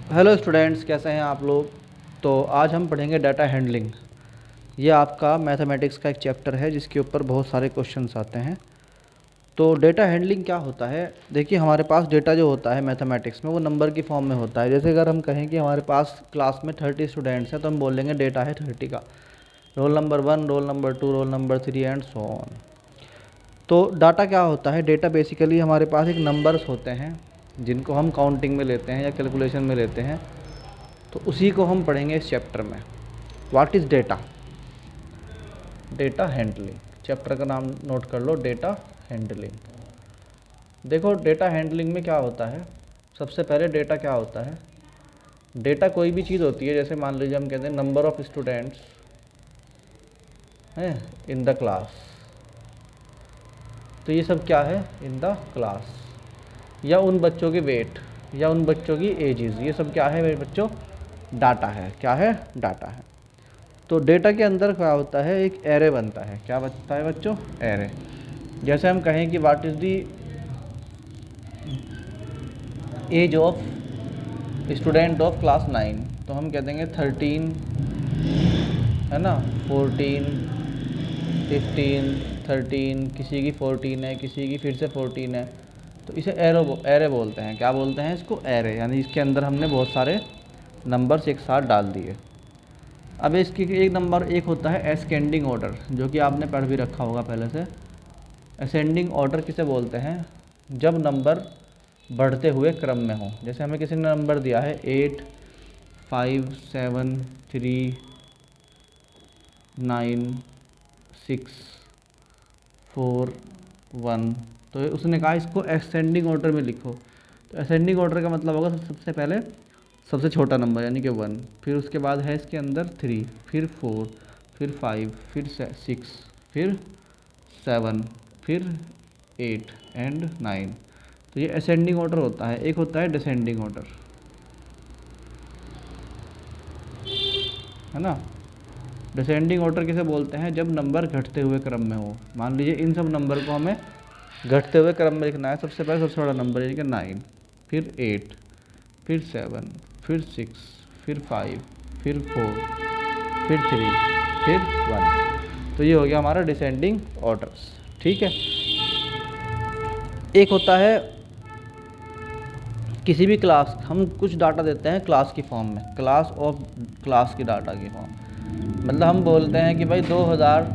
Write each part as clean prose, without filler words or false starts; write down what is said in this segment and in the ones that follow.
Hello students, कैसे हैं आप लोग। तो आज हम पढ़ेंगे डाटा हैंडलिंग। ये आपका मैथमेटिक्स का एक चैप्टर है जिसके ऊपर बहुत सारे क्वेश्चंस आते हैं। तो डेटा हैंडलिंग क्या होता है। देखिए, हमारे पास डेटा जो होता है मैथमेटिक्स में वो नंबर की फॉर्म में होता है। जैसे अगर हम कहें कि हमारे पास क्लास में 30 स्टूडेंट्स हैं तो हम बोलेंगे डेटा है 30 का। Roll number 1, roll number 2, roll number 3 and so on. तो डाटा क्या होता है। डेटा बेसिकली हमारे पास एक नंबर्स होते हैं जिनको हम काउंटिंग में लेते हैं या कैलकुलेशन में लेते हैं। तो उसी को हम पढ़ेंगे इस चैप्टर में। What is data. Data handling chapter का नाम नोट कर लो, डेटा हैंडलिंग। देखो, डेटा हैंडलिंग में क्या होता है। सबसे पहले डेटा क्या होता है। डेटा कोई भी चीज़ होती है, जैसे मान लीजिए हम कहते हैं नंबर ऑफ़ स्टूडेंट्स हैं इन द क्लास। तो ये सब क्या है, इन द क्लास। या उन बच्चों के वेट या उन बच्चों की एजेस, ये सब क्या है मेरे बच्चों, डाटा है। क्या है, डाटा है। तो डेटा के अंदर क्या होता है, एक एरे बनता है। क्या बनता है बच्चों, एरे। जैसे हम कहें कि what is the age of student of class 9, तो हम कह देंगे 13 है ना, 14, 15, 13, किसी की 14 है, किसी की फिर से 14 है। तो इसे एरे बोलते हैं। क्या बोलते हैं इसको, एरे। यानी इसके अंदर हमने बहुत सारे नंबर्स एक साथ डाल दिए। अब इसकी एक नंबर एक होता है एस्केंडिंग ऑर्डर, जो कि आपने पढ़ भी रखा होगा पहले से। असेंडिंग ऑर्डर किसे बोलते हैं, जब नंबर बढ़ते हुए क्रम में हो। जैसे हमें किसी ने नंबर दिया है 8, 5, 7, 3, 9, 6, 4, 1। तो उसने कहा इसको असेंडिंग ऑर्डर में लिखो। तो असेंडिंग ऑर्डर का मतलब होगा सबसे पहले सबसे छोटा नंबर यानी कि 1, फिर उसके बाद है इसके अंदर 3, फिर 4, फिर 5, फिर 6, फिर 7, फिर 8 एंड 9। तो ये असेंडिंग ऑर्डर होता है। एक होता है डिसेंडिंग ऑर्डर, है ना। डिसेंडिंग ऑर्डर किसे बोलते हैं, जब नंबर घटते हुए क्रम में हो। मान लीजिए इन सब नंबर को हमें घटते हुए क्रम में लिखना है। सबसे पहले सबसे बड़ा नंबर यानी कि 9, फिर 8, फिर 7, फिर 6, फिर 5, फिर 4, फिर 3, फिर 1। तो ये हो गया हमारा डिसेंडिंग ऑर्डर्स। ठीक है। एक होता है किसी भी क्लास, हम कुछ डाटा देते हैं क्लास की फॉर्म में, क्लास ऑफ क्लास की डाटा की फॉर्म। मतलब हम बोलते हैं कि भाई 2000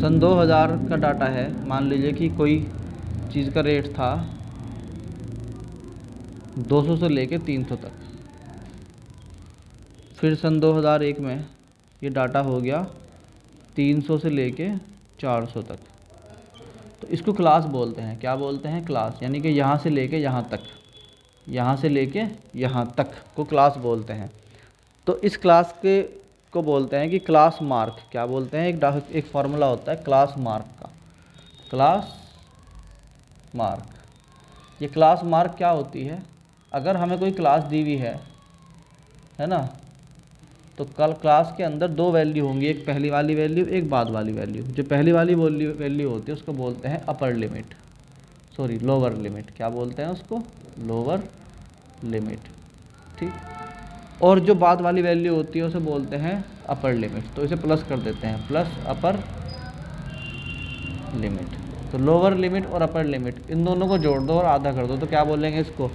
सन 2000 का डाटा है। मान लीजिए कि कोई चीज़ का रेट था 200 से लेके 300 तक। फिर सन 2001 में ये डाटा हो गया 300 से लेके 400 तक। तो इसको क्लास बोलते हैं। क्या बोलते हैं, क्लास। यानी कि यहाँ से लेके यहाँ तक, यहाँ से लेके यहाँ तक को क्लास बोलते हैं। तो इस क्लास के को बोलते हैं कि क्लास मार्क। क्या बोलते हैं, एक फार्मूला होता है क्लास मार्क का, क्लास मार्क। ये क्लास मार्क क्या होती है, अगर हमें कोई क्लास दी हुई है ना, तो कल क्लास के अंदर दो वैल्यू होंगी, एक पहली वाली वैल्यू, एक बाद वाली वैल्यू। जो पहली वाली वैल्यू होती है उसको बोलते हैं upper limit, sorry lower limit. क्या बोलते हैं उसको, लोअर लिमिट। ठीक। और जो बाद वाली वैल्यू होती है उसे बोलते हैं अपर लिमिट। तो इसे प्लस कर देते हैं, प्लस अपर लिमिट। तो लोअर लिमिट और अपर लिमिट इन दोनों को जोड़ दो और आधा कर दो, तो क्या बोलेंगे इसको,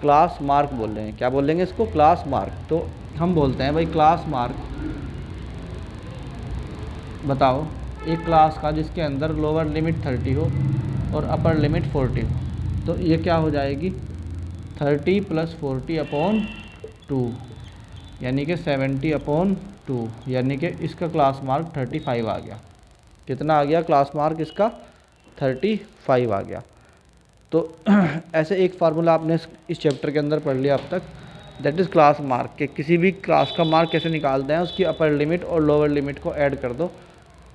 क्लास मार्क बोलेंगे। क्या बोलेंगे इसको, क्लास मार्क। तो हम बोलते हैं भाई क्लास मार्क बताओ एक क्लास का जिसके अंदर लोअर लिमिट 30 हो और अपर लिमिट 40 हो। तो ये क्या हो जाएगी, 30 + 40/2 यानी कि 70/2, यानी कि इसका क्लास मार्क 35 आ गया। कितना आ गया क्लास मार्क इसका, 35 आ गया। तो ऐसे एक फार्मूला आपने इस चैप्टर के अंदर पढ़ लिया अब तक, दैट इज़ क्लास मार्क के। किसी भी क्लास का मार्क कैसे निकालते हैं, उसकी अपर लिमिट और लोअर लिमिट को ऐड कर दो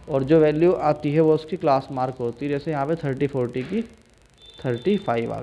और जो वैल्यू आती है वो उसकी क्लास मार्क होती है। जैसे यहाँ पे 30, 40 की 35 आ